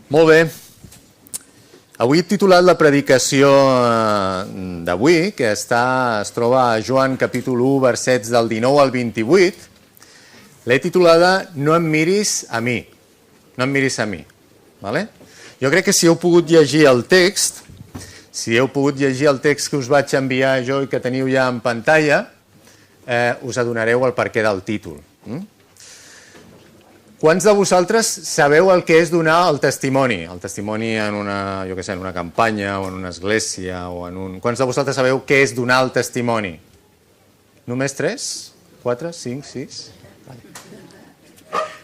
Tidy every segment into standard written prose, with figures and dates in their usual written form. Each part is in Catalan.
Molt bé. Avui he titulat la predicació d'avui, que es troba a Joan capítol 1, versets del 19 al 28. L'he titulada No em miris a mi. No em miris a mi. Vale? Jo crec que si heu pogut llegir el text, que us vaig enviar jo i que teniu ja en pantalla, us adonareu el perquè del títol. Quants de vosaltres sabeu el que és donar el testimoni? El testimoni en una, jo què sé, en una campanya o en una església o en un... Quants de vosaltres sabeu què és donar el testimoni? Només 3? 4? 5? 6?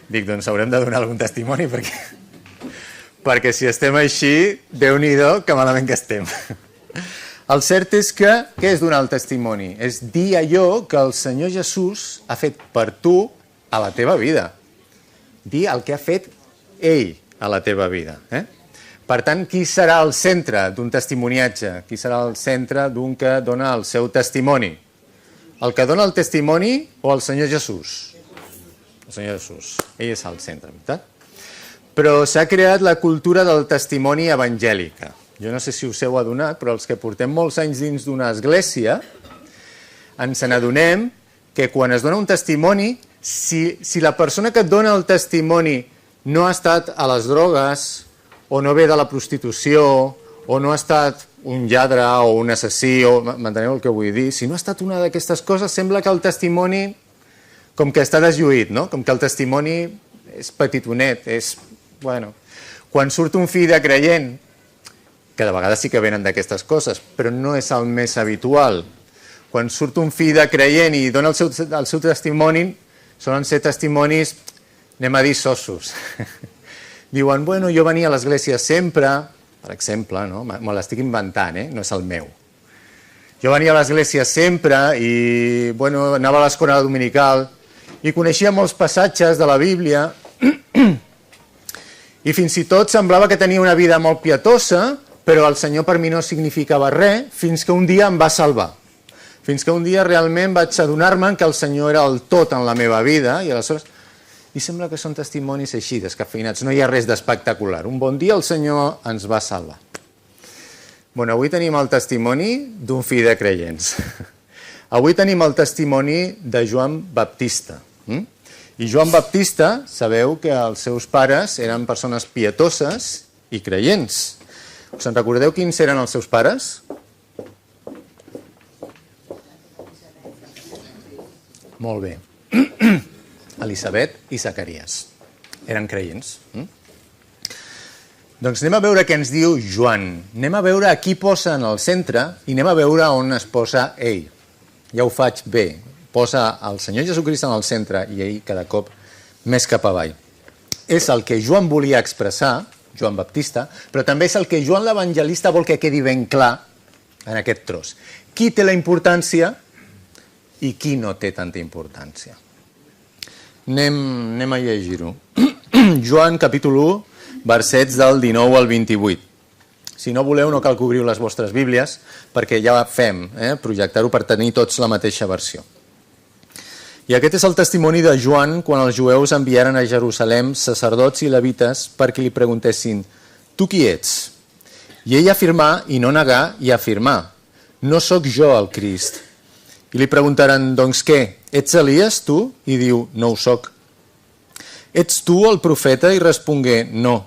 Dic, doncs haurem de donar algun testimoni perquè si estem així, Déu-n'hi-do, que malament que estem. El cert és que, què és donar el testimoni? És dir allò que el Senyor Jesús ha fet per tu a la teva vida. Dir el que ha fet ell a la teva vida. Per tant, qui serà el centre d'un testimoniatge? Qui serà el centre d'un que dona el seu testimoni? El que dona el testimoni o el Senyor Jesús? El Senyor Jesús. Ell és el centre, veritat? Però s'ha creat la cultura del testimoni evangèlica. Jo no sé si us heu adonat, però els que portem molts anys dins d'una església ens n'adonem que quan es dona un testimoni, si la persona que et dona el testimoni no ha estat a les drogues, o no ve de la prostitució, o no ha estat un lladre o un assassí, o m'enteneu el que vull dir? Si no ha estat una d'aquestes coses, sembla que el testimoni com que està deslluït, no? Com que el testimoni és petitonet, és... Bueno, quan surt un fill de creient, que de vegades sí que venen d'aquestes coses, però no és el més habitual. Quan surt un fill de creient i dona el seu testimoni, solen ser testimonis, anem a dir, sossos. Diuen, bueno, jo venia a l'església sempre, per exemple, no? Me l'estic inventant, no és el meu. Jo venia a l'església sempre i, bueno, anava a l'escola dominical i coneixia molts passatges de la Bíblia i fins i tot semblava que tenia una vida molt pietosa, però el Senyor per mi no significava res, fins que un dia em va salvar. Fins que un dia realment vaig adonar-me que el Senyor era el tot en la meva vida, i aleshores... I sembla que són testimonis així, descafeinats, no hi ha res d'espectacular. Un bon dia el Senyor ens va salvar. Bueno, avui tenim el testimoni d'un fill de creients. Avui tenim el testimoni de Joan Baptista. I Joan Baptista, sabeu que els seus pares eren persones pietoses i creients. Us en recordeu quins eren els seus pares? Molt bé. Elisabet i Zacarias. Eren creients. Doncs anem a veure què ens diu Joan. Anem a veure a qui posa en el centre i anem a veure on es posa ell. Ja ho faig bé. Posa el Senyor Jesucrist en el centre i ell cada cop més cap avall. És el que Joan volia expressar, Joan Baptista, però també és el que Joan l'Evangelista vol que quedi ben clar en aquest tros. Qui té la importància i qui no té tanta importància. Anem a llegir-ho. Joan, capítol 1, versets del 19 al 28. Si no voleu, no cal que obriu les vostres bíblies, perquè ja fem, projectar-ho per tenir tots la mateixa versió. I aquest és el testimoni de Joan quan els jueus enviaren a Jerusalem sacerdots i levites perquè li preguntessin «Tu qui ets?» I ell afirmà i no negà i afirmà «No sóc jo el Crist». I li preguntaren «Doncs què? Ets Elies tu?» I diu «No ho soc». «Ets tu el profeta?» I respongué «No».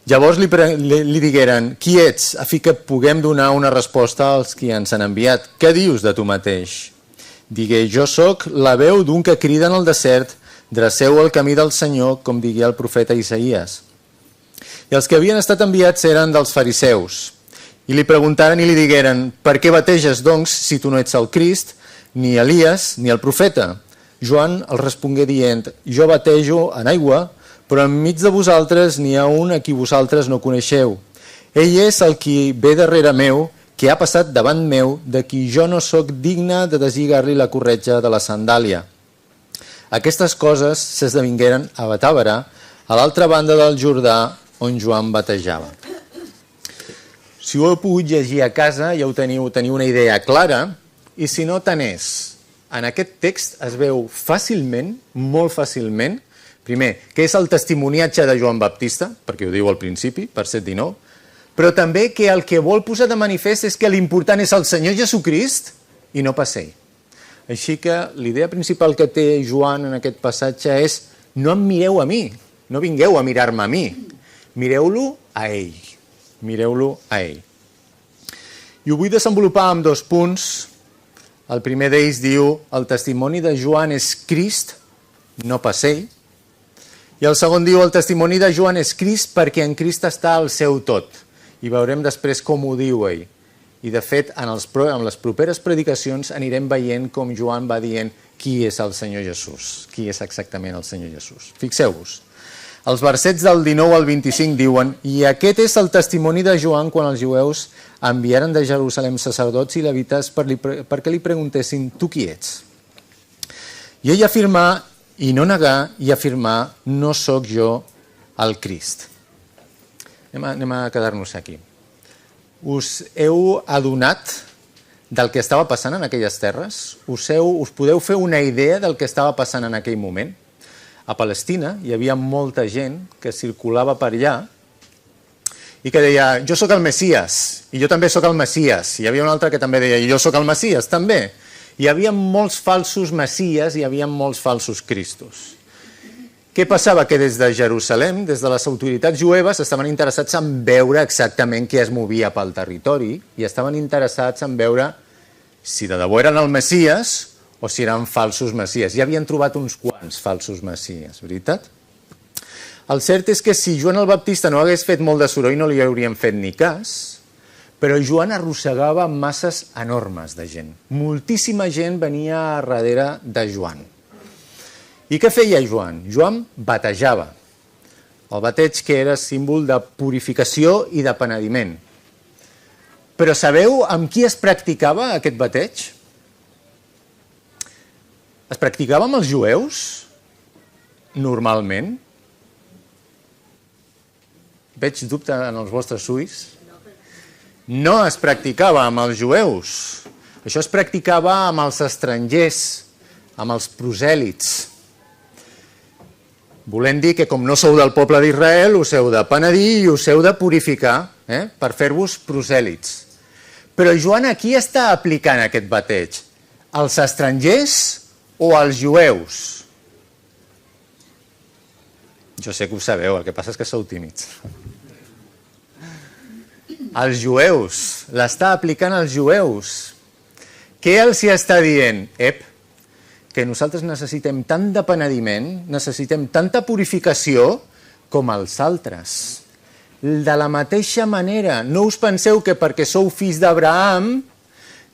Llavors li digueren «Qui ets?» a fi que puguem donar una resposta als qui ens han enviat. «Què dius de tu mateix?» Digué, jo sóc la veu d'un que crida en el desert, dreceu el camí del Senyor, com digué el profeta Isaïes. I els que havien estat enviats eren dels fariseus. I li preguntaren i li digueren, per què bateges, doncs, si tu no ets el Crist, ni Elies, ni el profeta? Joan els respongué dient, jo batejo en aigua, però enmig de vosaltres n'hi ha un a qui vosaltres no coneixeu. Ell és el qui ve darrere meu, que ha passat davant meu, de qui jo no sóc digne de deslligar-li la corretja de la sandàlia. Aquestes coses s'esdevingueren a Betàbara, a l'altra banda del Jordà, on Joan batejava. Si ho heu pogut llegir a casa, ja teniu una idea clara, i si no, tant és. En aquest text es veu fàcilment, molt fàcilment, Primer, què és el testimoniatge de Joan Baptista, perquè ho diu al principi, verset 19, però també que el que vol posar de manifest és que l'important és el Senyor Jesucrist i no pas ell. Així que l'idea principal que té Joan en aquest passatge és no em mireu a mi, no vingueu a mirar-me a mi, mireu-lo a ell. Mireu-lo a ell. I ho vull desenvolupar amb 2 punts. El primer d'ells diu el testimoni de Joan és Crist, no pas ell. I el segon diu el testimoni de Joan és Crist perquè en Crist està el seu tot. I veurem després com ho diu ell. I de fet, en les properes predicacions anirem veient com Joan va dient qui és el Senyor Jesús, qui és exactament el Senyor Jesús. Fixeu-vos, els versets del 19 al 25 diuen «I aquest és el testimoni de Joan quan els jueus enviaren de Jerusalem sacerdots i levites perquè li preguntessin «Tu qui ets?» I ell afirmà i no negar i afirmar «No sóc jo el Crist». Anem a quedar-nos aquí. Us heu adonat del que estava passant en aquelles terres? Us podeu fer una idea del que estava passant en aquell moment? A Palestina hi havia molta gent que circulava per allà i que deia, jo sóc el Messies, i jo també sóc el Messies. Hi havia un altre que també deia, jo sóc el Messies, també. Hi havia molts falsos Messies i hi havia molts falsos Cristos. Què passava? Que des de Jerusalem, des de les autoritats jueves, estaven interessats en veure exactament què es movia pel territori i estaven interessats en veure si de debò eren el Messies o si eren falsos Messies. Ja havien trobat uns quants falsos Messies, veritat? El cert és que si Joan el Baptista no hagués fet molt de soroll no li hauríem fet ni cas, però Joan arrossegava masses enormes de gent. Moltíssima gent venia a darrere de Joan. I què feia Joan? Joan batejava. El bateig que era símbol de purificació i de penediment. Però sabeu amb qui es practicava aquest bateig? Es practicava amb els jueus? Normalment? Veig dubte en els vostres ulls. No es practicava amb els jueus. Això es practicava amb els estrangers, amb els prosèlits. Volem dir que com no sou del poble d'Israel, us heu de penedir i us heu de purificar per fer-vos prosèlits. Però Joan aquí està aplicant aquest bateig. Als estrangers o als jueus? Jo sé que ho sabeu, el que passa és que sou tímids. Els jueus, l'està aplicant als jueus. Què els hi està dient? Que nosaltres necessitem tant de penediment, necessitem tanta purificació com els altres. De la mateixa manera, no us penseu que perquè sou fills d'Abraham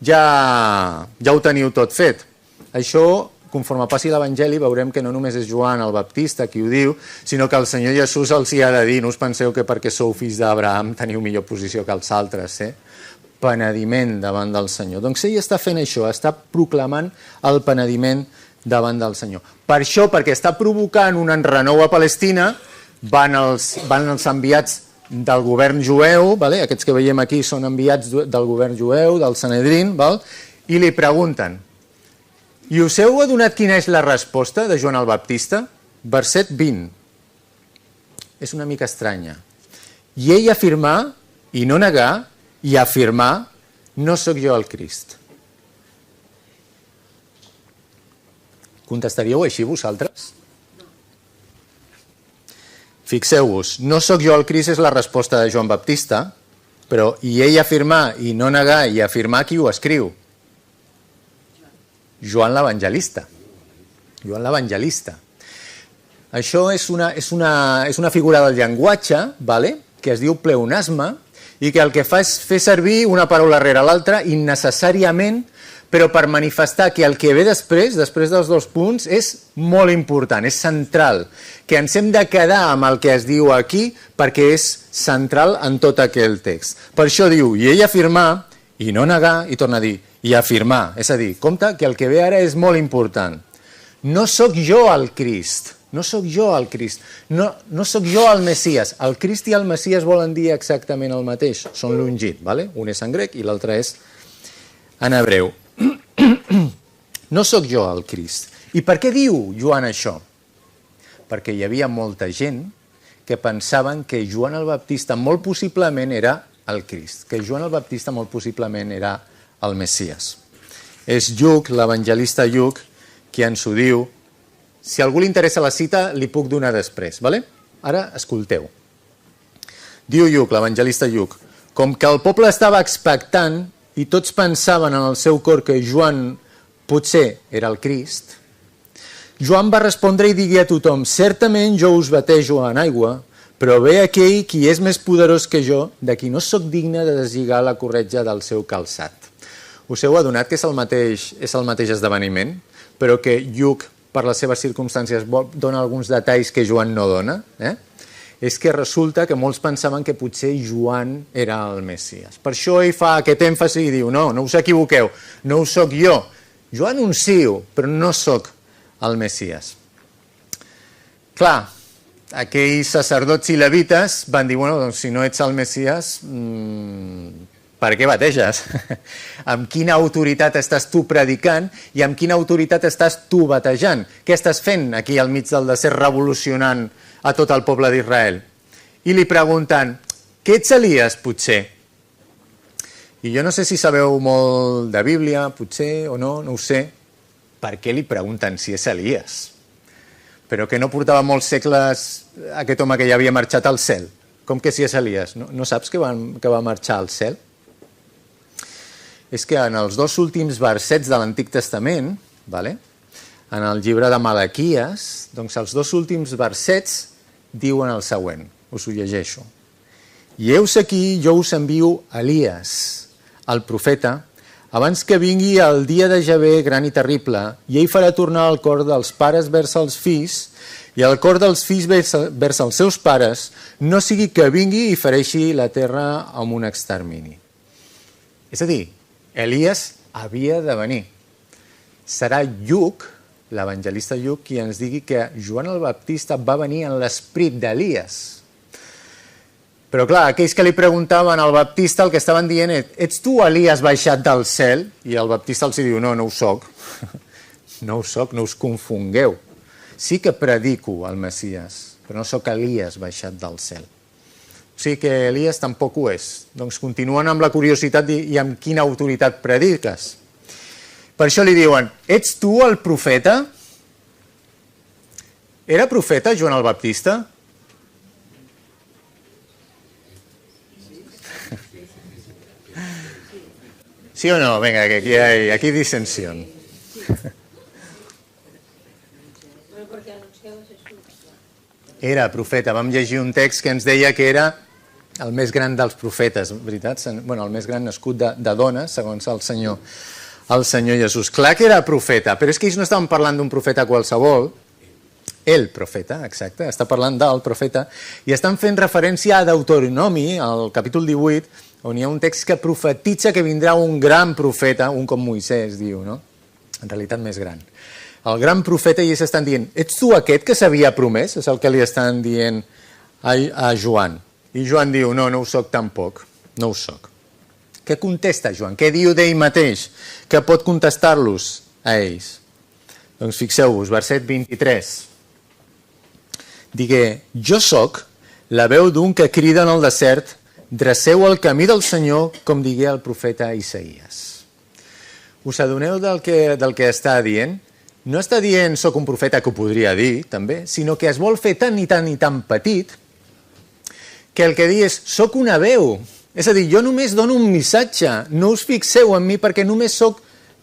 ja ho teniu tot fet. Això, conforme passi l'Evangeli, veurem que no només és Joan el Baptista qui ho diu, sinó que el Senyor Jesús els hi ha de dir, no us penseu que perquè sou fills d'Abraham teniu millor posició que els altres, penediment davant del Senyor. Doncs ell està fent això, està proclamant el penediment davant del Senyor. Per això, perquè està provocant un enrenou a Palestina, van els enviats del govern jueu, aquests que veiem aquí són enviats del govern jueu, del Sanedrín, i li pregunten, i us heu adonat quina és la resposta de Joan el Baptista? Verset 20. És una mica estranya. I ell afirmà, i no negar, i afirmar, no sóc jo el Crist. Contestaríeu així vosaltres? Fixeu-vos, no sóc jo el Crist és la resposta de Joan Baptista, però i ell afirmar, i no negar, i afirmar qui ho escriu? Joan l'Evangelista. Joan l'Evangelista. Això és una figura del llenguatge, que es diu pleonasme, i que el que fa és fer servir una paraula rere l'altra innecessàriament, però per manifestar que el que ve després dels 2 punts, és molt important, és central, que ens hem de quedar amb el que es diu aquí perquè és central en tot aquell text. Per això diu, i ell afirmar, i no negar, i torna a dir, i afirmar. És a dir, compte que el que ve ara és molt important. No sóc jo el Crist. No sóc jo el Crist, no sóc jo el Messies. El Crist i el Messies volen dir exactament el mateix, són l'ungit, un és en grec i l'altre és en hebreu. No sóc jo el Crist. I per què diu Joan això? perquè hi havia molta gent que pensaven que Joan el Baptista molt possiblement era el Crist, que Joan el Baptista molt possiblement era el Messies. És Lluc, l'evangelista Lluc, qui ens ho diu. Si a algú li interessa la cita, li puc donar després, vale? Ara escolteu. Diu Lluc, l'evangelista Lluc, com que el poble estava expectant i tots pensaven en el seu cor que Joan potser era el Crist, Joan va respondre i digui a tothom: certament jo us batejo en aigua, però ve aquell qui és més poderós que jo, de qui no sóc digne de deslligar la corretja del seu calçat. Us heu adonat que és el mateix esdeveniment, però que Lluc, per les seves circumstàncies, dona alguns detalls que Joan no dona? És que resulta que molts pensaven que potser Joan era el Messies. Per això ell fa aquest èmfasi i diu: no us equivoqueu, no ho sóc jo. Jo anuncio, però no sóc el Messies. Clar, aquells sacerdots i levites van dir: bueno, doncs si no ets el Messies, per què bateges? Amb quina autoritat estàs tu predicant i amb quina autoritat estàs tu batejant? Què estàs fent aquí al mig del desert revolucionant a tot el poble d'Israel? I li pregunten: què ets Elies, potser? I jo no sé si sabeu molt de Bíblia, potser o no, no ho sé. Per què li pregunten si és Elies? Però que no portava molts segles aquest home que ja havia marxat al cel. Com que si és Elies? No saps que va marxar al cel? És que en els 2 últims versets de l'Antic Testament, en el llibre de Malaquies, doncs els 2 últims versets diuen el següent, us ho llegeixo. I heus aquí, jo us envio Elies, el profeta, abans que vingui el dia de Javé gran i terrible, i ell farà tornar el cor dels pares vers els fills i el cor dels fills vers els seus pares, no sigui que vingui i fereixi la terra amb un extermini. És a dir, Elies havia de venir. Serà Lluc, l'evangelista Lluc, qui ens digui que Joan el Baptista va venir en l'esperit d'Elies. Però clar, aquells que li preguntaven al Baptista el que estaven dient: ets tu Elies baixat del cel? I el Baptista els diu: no ho soc. No ho soc, no us confongueu. Sí que predico el Messies, però no soc Elies baixat del cel. O sigui que Elies tampoc ho és. Doncs continuen amb la curiositat i amb quina autoritat prediques. Per això li diuen: ets tu el profeta? Era profeta Joan el Baptista? ¿Sí o no? Venga, que aquí hay disensión. Era profeta. Vam llegir un text que ens deia que era el més gran dels profetes, veritat? Bueno, el més gran nascut de dones, segons el Senyor Jesús. Clar que era profeta, però és que ells no estaven parlant d'un profeta qualsevol. El profeta, exacte, està parlant del profeta, i estan fent referència a Deuteronomi, al capítol 18, on hi ha un text que profetitza que vindrà un gran profeta, un com Moisès, diu, no? En realitat més gran. El gran profeta, i ells estan dient: ets tu aquest que s'havia promès? És el que li estan dient a Joan. I Joan diu: no ho soc tampoc, no ho soc. Què contesta Joan? Què diu d'ell mateix? Que pot contestar-los a ells? Doncs fixeu-vos, verset 23. Digué: jo soc la veu d'un que crida en el desert, dreceu el camí del Senyor, com digué el profeta Isaïes. Us adoneu del que està dient? No està dient soc un profeta, que ho podria dir també, sinó que es vol fer tan i tan i tan petit que el que dir és soc una veu. És a dir, jo només dono un missatge, no us fixeu en mi perquè només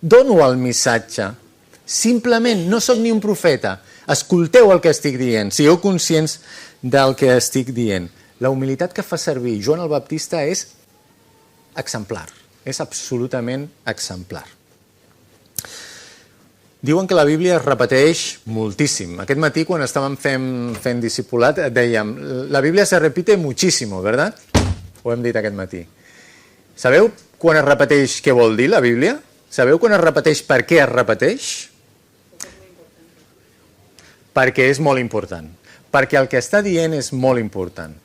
dono el missatge. Simplement, no soc ni un profeta. Escolteu el que estic dient, sigueu conscients del que estic dient. La humilitat que fa servir Joan el Baptista és exemplar, és absolutament exemplar. Diuen que la Bíblia es repeteix moltíssim. Aquest matí, quan estàvem fent discipulat, dèiem, la Bíblia se repite muchísimo, ¿verdad? Ho hem dit aquest matí. Sabeu quan es repeteix què vol dir la Bíblia? Sabeu quan es repeteix per què es repeteix? Perquè és molt important. Perquè el que està dient és molt important.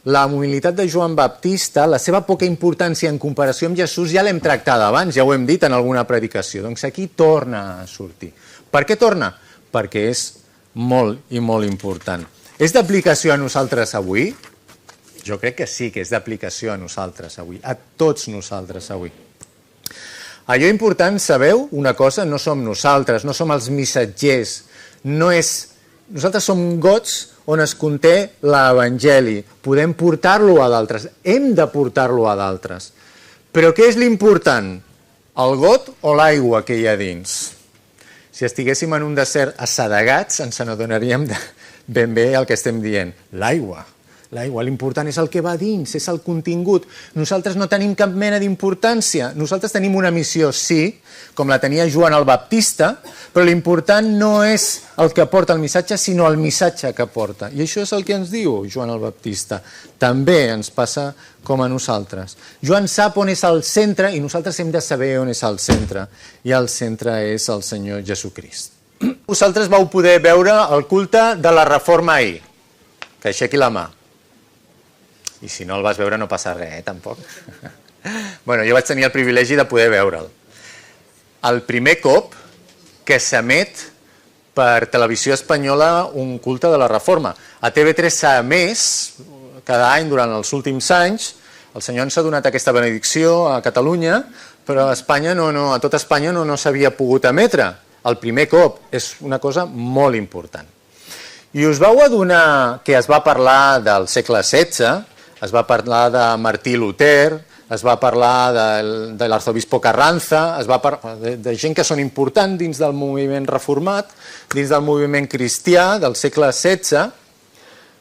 La humilitat de Joan Baptista, la seva poca importància en comparació amb Jesús, ja l'hem tractat abans, ja ho hem dit en alguna predicació. Doncs aquí torna a sortir. Per què torna? Perquè és molt i molt important. És d'aplicació a nosaltres avui? Jo crec que sí que és d'aplicació a nosaltres avui, a tots nosaltres avui. Allò important, sabeu una cosa? No som nosaltres, no som els missatgers, nosaltres som gots on es conté l'Evangeli, podem portar-lo a d'altres, hem de portar-lo a d'altres. Però què és l'important? El got o l'aigua que hi ha dins? Si estiguéssim en un desert assedegats, ens n'adonaríem ben bé el que estem dient. L'aigua. L'aigua, l'important és el que va dins, és el contingut. Nosaltres no tenim cap mena d'importància. Nosaltres tenim una missió, sí, com la tenia Joan el Baptista, però l'important no és el que porta el missatge, sinó el missatge que porta. I això és el que ens diu Joan el Baptista. També ens passa com a nosaltres. Joan sap on és el centre i nosaltres hem de saber on és el centre. I el centre és el Senyor Jesucrist. Vosaltres vau poder veure el culte de la Reforma ahir. Que aixequi la mà. I si no el vas veure no passa res, tampoc. Bueno, jo vaig tenir el privilegi de poder veure'l. El primer cop que s'emet per televisió espanyola un culte de la Reforma. A TV3 s'ha emès cada any durant els últims anys. El Senyor ens ha donat aquesta benedicció a Catalunya, però a Espanya a tot Espanya no s'havia pogut emetre. El primer cop és una cosa molt important. I us vau adonar que es va parlar del segle XVI, es va parlar de Martí Luter, es va parlar de l'arzobispo Carranza, es va parlar de gent que són importants dins del moviment reformat, dins del moviment cristià del segle XVI,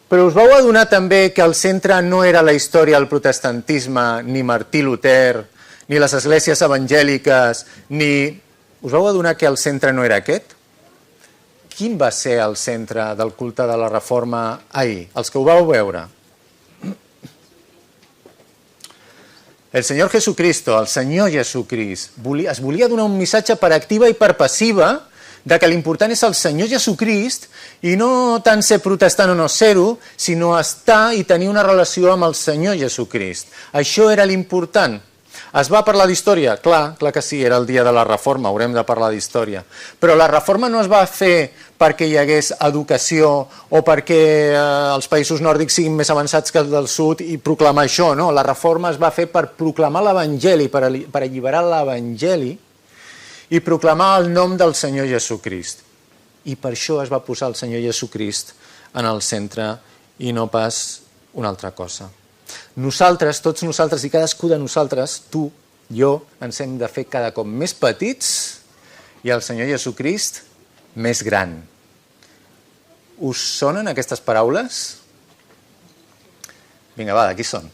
però us vau adonar també que el centre no era la història del protestantisme, ni Martí Luter, ni les esglésies evangèliques, ni... Us vau adonar que el centre no era aquest? Quin va ser el centre del culte de la Reforma ahir? Els que ho vau veure. El Senyor Jesucristo, el Senyor Jesucrist, es volia donar un missatge per activa i per passiva de que l'important és el Senyor Jesucrist i no tant ser protestant o no ser-ho, sinó estar i tenir una relació amb el Senyor Jesucrist. Això era l'important. Es va parlar d'història? Clar que sí, era el dia de la Reforma, haurem de parlar d'història. Però la Reforma no es va fer perquè hi hagués educació o perquè els països nòrdics siguin més avançats que els del sud i proclamar això, no? La Reforma es va fer per proclamar l'Evangeli, per alliberar l'Evangeli i proclamar el nom del Senyor Jesucrist. I per això es va posar el Senyor Jesucrist en el centre i no pas una altra cosa. Nosaltres, tots nosaltres i cadascú de nosaltres, tu, jo, ens hem de fer cada cop més petits i el Senyor Jesucrist més gran. Us sonen aquestes paraules? Vinga, va, de qui són?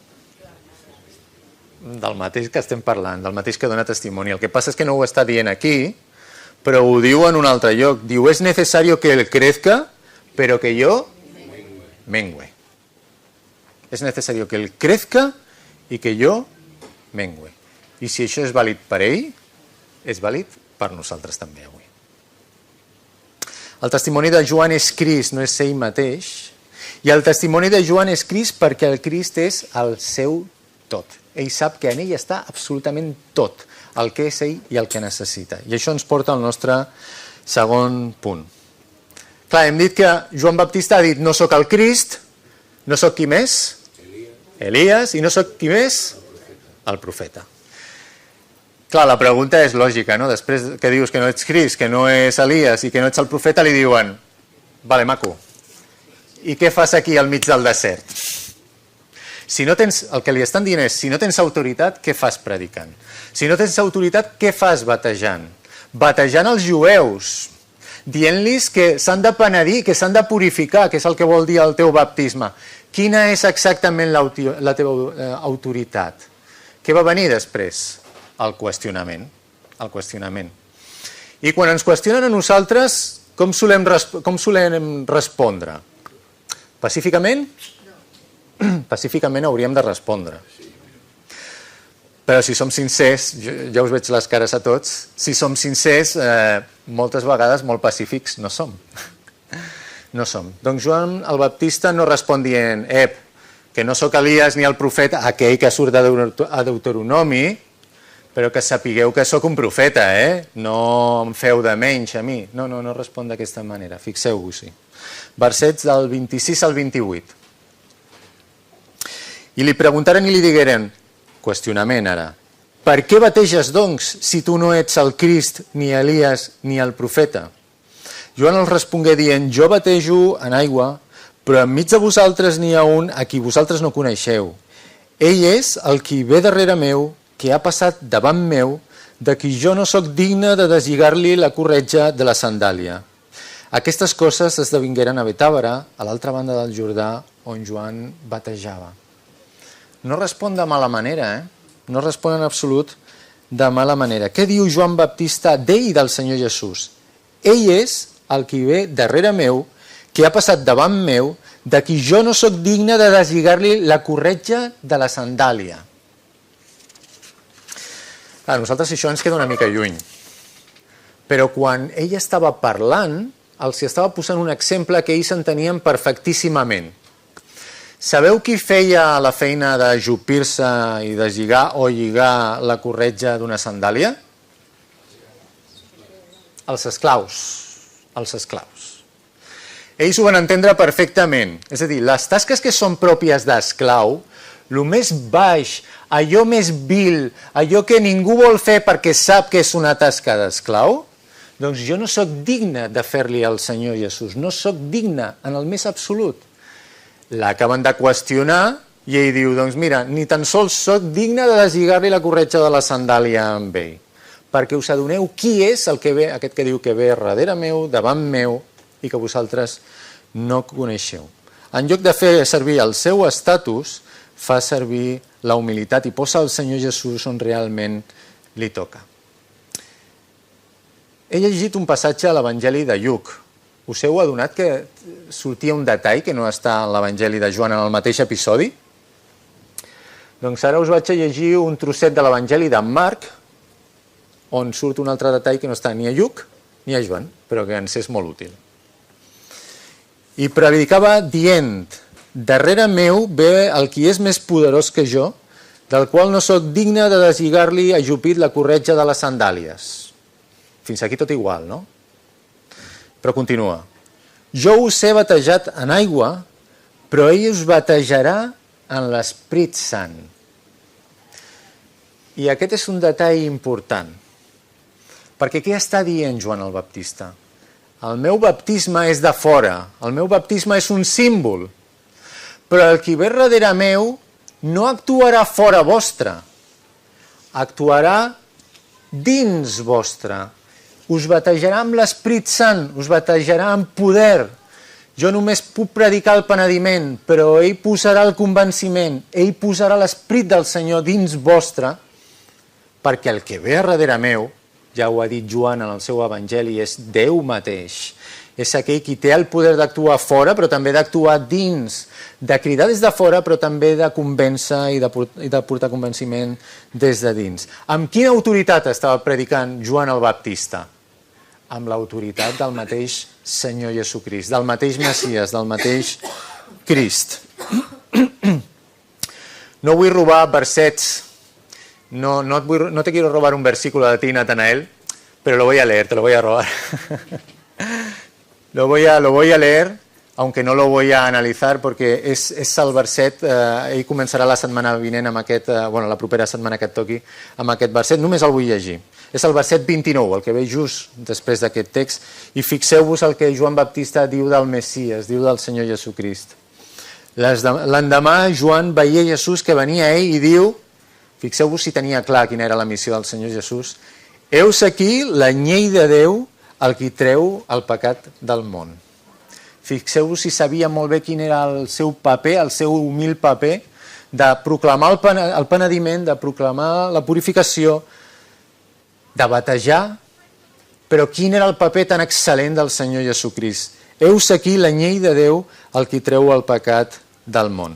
Del mateix que estem parlant, del mateix que dona testimoni. El que passa és que no ho està dient aquí, però ho diu en un altre lloc. Diu, es necesario que él crezca, pero que yo mengue. Es necesario que él crezca y que yo mengue. I si això és vàlid per ell, és vàlid per nosaltres també avui. El testimoni de Joan és Crist, no és ell mateix. I el testimoni de Joan és Crist perquè el Crist és el seu tot. Ell sap que en ell està absolutament tot, el que és ell i el que necessita. I això ens porta al nostre segon punt. Clar, hem dit que Joan Baptista ha dit no sóc el Crist, no sóc qui més? Elies, i no sóc qui més? El profeta. Clar, la pregunta és lògica, no? Després que dius que no ets Crist, que no és Elies i que no ets el profeta, li diuen, vale, maco, i què fas aquí al mig del desert? Si no tens, el que li estan dient és, si no tens autoritat, què fas predicant? Si no tens autoritat, què fas batejant? Batejant els jueus, dient-los que s'han de penedir, que s'han de purificar, que és el que vol dir el teu baptisme. Quina és exactament la teva autoritat? Què va venir després? El qüestionament. El qüestionament. I quan ens qüestionen a nosaltres, com solem respondre? Pacíficament? Pacíficament hauríem de respondre. Però si som sincers, ja us veig les cares a tots, si som sincers, moltes vegades molt pacífics no som. No som. Doncs Joan el Baptista no respon dient, que no sóc Elies ni el profeta, aquell que surt a Deuteronomi, però que sapigueu que sóc un profeta, no em feu de menys a mi. No respon d'aquesta manera, fixeu-vos-hi. versets del 26 al 28. I li preguntaren i li digueren, qüestionament ara, per què bateges, doncs, si tu no ets el Crist, ni Elies, ni el profeta? Joan els respongué dient, jo batejo en aigua, però enmig de vosaltres n'hi ha un a qui vosaltres no coneixeu. Ell és el qui ve darrere meu, que ha passat davant meu, de qui jo no sóc digne de deslligar-li la corretja de la sandàlia. Aquestes coses esdevingueren a Betàbara, a l'altra banda del Jordà, on Joan batejava. No respon de mala manera, No respon en absolut de mala manera. Què diu Joan Baptista d'ell i del Senyor Jesús? Ell és el qui ve darrere meu, que ha passat davant meu, de qui jo no sóc digne de deslligar-li la corretja de la sandàlia. A nosaltres això ens queda una mica lluny. Però quan ell estava parlant, els estava posant un exemple que ells entenien perfectíssimament. Sabeu qui feia la feina d'ajupir-se i deslligar o lligar la corretja d'una sandàlia? Els esclaus. Els esclaus. Ells ho van entendre perfectament. És a dir, les tasques que són pròpies d'esclau, el més baix, allò més vil, allò que ningú vol fer perquè sap que és una tasca d'esclau, doncs jo no sóc digne de fer-li al Senyor Jesús. No sóc digne en el més absolut. L'acaben de qüestionar i ell diu, doncs mira, ni tan sols sóc digne de deslligar-li la corretja de la sandàlia amb ell, perquè us adoneu qui és el que ve, aquest que diu que ve darrere meu, davant meu, i que vosaltres no coneixeu. En lloc de fer servir el seu estatus, fa servir la humilitat i posa el Senyor Jesús on realment li toca. He llegit un passatge a l'Evangeli de Lluc. Us heu adonat que sortia un detall que no està en l'Evangeli de Joan en el mateix episodi? Doncs ara us vaig a llegir un trosset de l'Evangeli de Marc, on surt un altre detall que no està ni a Lluc ni a Joan, però que ens és molt útil. I predicava dient, darrere meu ve el qui és més poderós que jo, del qual no sóc digne de deslligar-li ajupit la corretja de les sandàlies. Fins aquí tot igual, no? Però continua. Jo us he batejat en aigua, però ell us batejarà en l'Esprit Sant. I aquest és un detall important. Perquè què està dient Joan el Baptista? El meu baptisme és de fora, el meu baptisme és un símbol, però el qui ve darrere meu no actuarà fora vostre, actuarà dins vostre. Us batejarà amb l'Esprit Sant, us batejarà amb poder. Jo només puc predicar el penediment, però ell posarà el convenciment, ell posarà l'Esprit del Senyor dins vostre, perquè el que ve darrere meu, ja ho ha dit Joan en el seu Evangeli, és Déu mateix. És aquell qui té el poder d'actuar fora, però també d'actuar dins, de cridar des de fora, però també de convèncer i de portar convenciment des de dins. Amb quina autoritat estava predicant Joan el Baptista? Amb l'autoritat del mateix Senyor Jesucrist, del mateix Messies, del mateix Crist. No vull robar versets, no te quiero robar un versículo de ti, Natanael, pero lo voy a leer, te lo voy a robar. Lo voy a leer, aunque no lo voy a analizar, porque és el verset, ell començarà la setmana vinent amb aquest, la propera setmana que et toqui, amb aquest verset, només el vull llegir. És el verset 29, el que ve just després d'aquest text, i fixeu-vos el que Joan Baptista diu del Messies, diu del Senyor Jesucrist. L'endemà Joan veia Jesús que venia a ell i diu, fixeu-vos si tenia clar quina era la missió del Senyor Jesús, heus aquí l'anyell de Déu, el qui treu el pecat del món. Fixeu-vos si sabia molt bé quin era el seu paper, el seu humil paper, de proclamar el penediment, de proclamar la purificació, de batejar, però quin era el paper tan excel·lent del Senyor Jesucrist. Heus aquí l'anyell de Déu, el qui treu el pecat del món.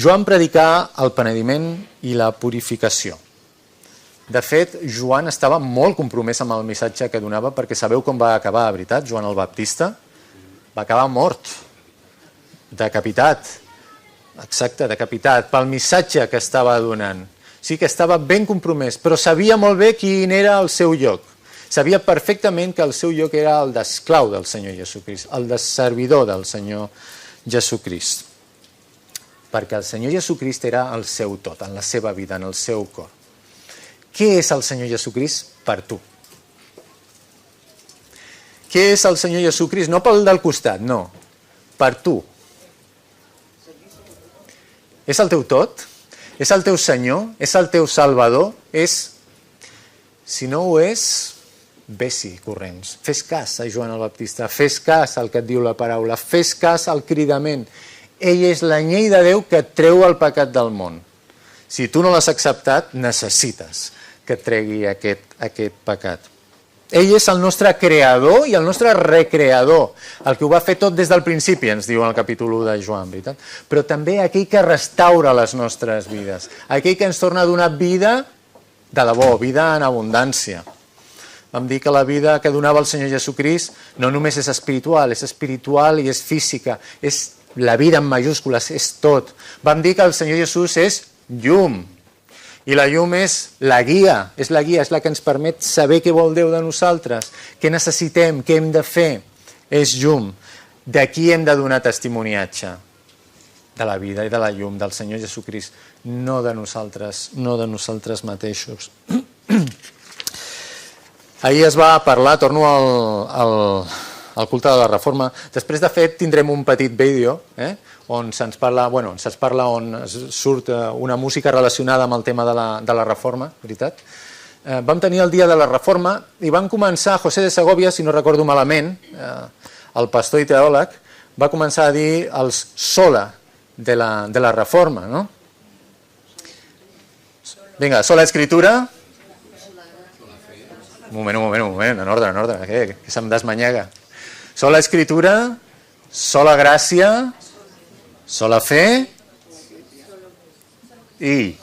Joan predicà el penediment i la purificació. De fet, Joan estava molt compromès amb el missatge que donava, perquè sabeu com va acabar, a veritat, Joan el Baptista? Va acabar mort, decapitat, exacte, decapitat, pel missatge que estava donant. Sí que estava ben compromès, però sabia molt bé quin era el seu lloc. Sabia perfectament que el seu lloc era el d'esclau del Senyor Jesucrist, el de servidor del Senyor Jesucrist. Perquè el Senyor Jesucrist era el seu tot, en la seva vida, en el seu cor. Què és el Senyor Jesucrist per tu? Què és el Senyor Jesucrist? No pel del costat, no. Per tu. És el teu tot? És el teu Senyor? És el teu Salvador? Si no ho és, vés-hi corrents. Fes cas a Joan el Baptista, fes cas al que et diu la paraula, fes cas al cridament. Ell és l'anyell de Déu que et treu el pecat del món. Si tu no l'has acceptat, necessites que et tregui aquest pecat. Ell és el nostre creador i el nostre recreador, el que ho va fer tot des del principi, ens diu en el capítol 1 de Joan, veritat? Però també aquell que restaura les nostres vides, aquell que ens torna a donar vida de debò, vida en abundància. Vam dir que la vida que donava el Senyor Jesucrist no només és espiritual i és física, és la vida en majúscules, és tot. Vam dir que el Senyor Jesús és llum, i la llum és la guia, és la que ens permet saber què vol Déu de nosaltres, què necessitem, què hem de fer, és llum. D'aquí hem de donar testimoniatge, de la vida i de la llum del Senyor Jesucrist, no de nosaltres mateixos. Ahir es va parlar, torno al culte de la Reforma, després de fet tindrem un petit vídeo, on se'ns parla, on surt una música relacionada amb el tema de la Reforma, veritat? Vam tenir el dia de la Reforma i van començar, José de Segovia, si no recordo malament, el pastor i teòleg, va començar a dir els sola de la Reforma, no? Vinga, sola escritura. Un moment, en ordre, que se'm desmanyega. Sola escritura, sola gràcia, sola fe i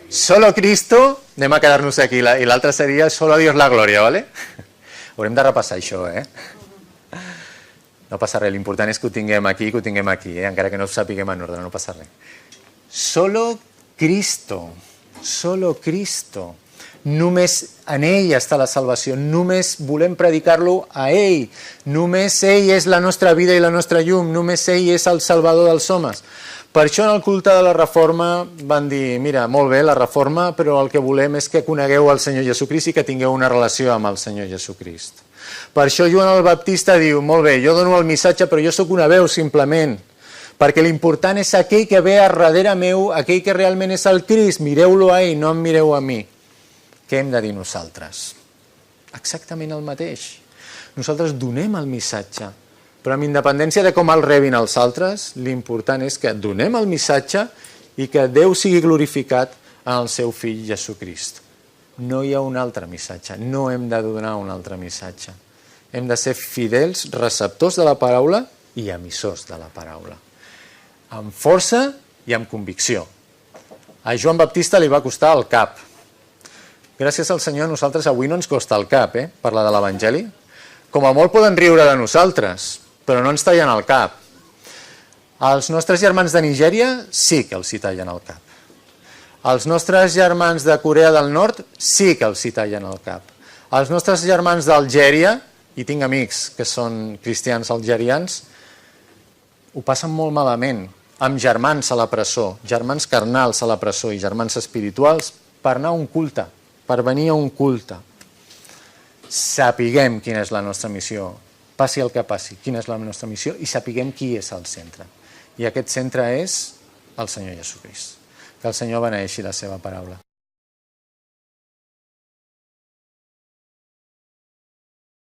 solo Cristo, anem a quedar-nos aquí, i l'altre seria solo a Dios la glòria, ¿vale? Haurem de repassar això, No passa res, l'important és que ho tinguem aquí, encara que no ho sapiguem en ordre, no passa res. Solo Cristo, només en ell està la salvació, només volem predicar-lo a ell, només ell és la nostra vida i la nostra llum, només ell és el salvador dels homes. Per això en el culte de la Reforma van dir, mira, molt bé la Reforma, però el que volem és que conegueu el Senyor Jesucrist i que tingueu una relació amb el Senyor Jesucrist. Per això Joan el Baptista diu, molt bé, jo dono el missatge, però jo sóc una veu simplement, perquè l'important és aquell que ve a darrere meu, aquell que realment és el Crist, mireu-lo a ell, no em mireu a mi. Què hem de dir nosaltres? Exactament el mateix. Nosaltres donem el missatge, però amb independència de com el rebin els altres, l'important és que donem el missatge i que Déu sigui glorificat en el seu fill Jesucrist. No hi ha un altre missatge, no hem de donar un altre missatge. Hem de ser fidels, receptors de la paraula i emissors de la paraula. Amb força i amb convicció. A Joan Baptista li va costar el cap. Gràcies al Senyor, a nosaltres avui no ens costa el cap, parlar de l'Evangeli. Com a molt poden riure de nosaltres, però no ens tallen el cap. Els nostres germans de Nigèria sí que els hi tallen el cap. Els nostres germans de Corea del Nord sí que els hi tallen el cap. Els nostres germans d'Algèria, i tinc amics que són cristians algerians, ho passen molt malament, amb germans a la presó, germans carnals a la presó i germans espirituals per anar a un culte, per venir a un culte. Sapiguem quina és la nostra missió, passi el que passi, quina és la nostra missió i sapiguem qui és el centre. I aquest centre és el Senyor Jesucrist. Que el Senyor beneeixi la seva paraula.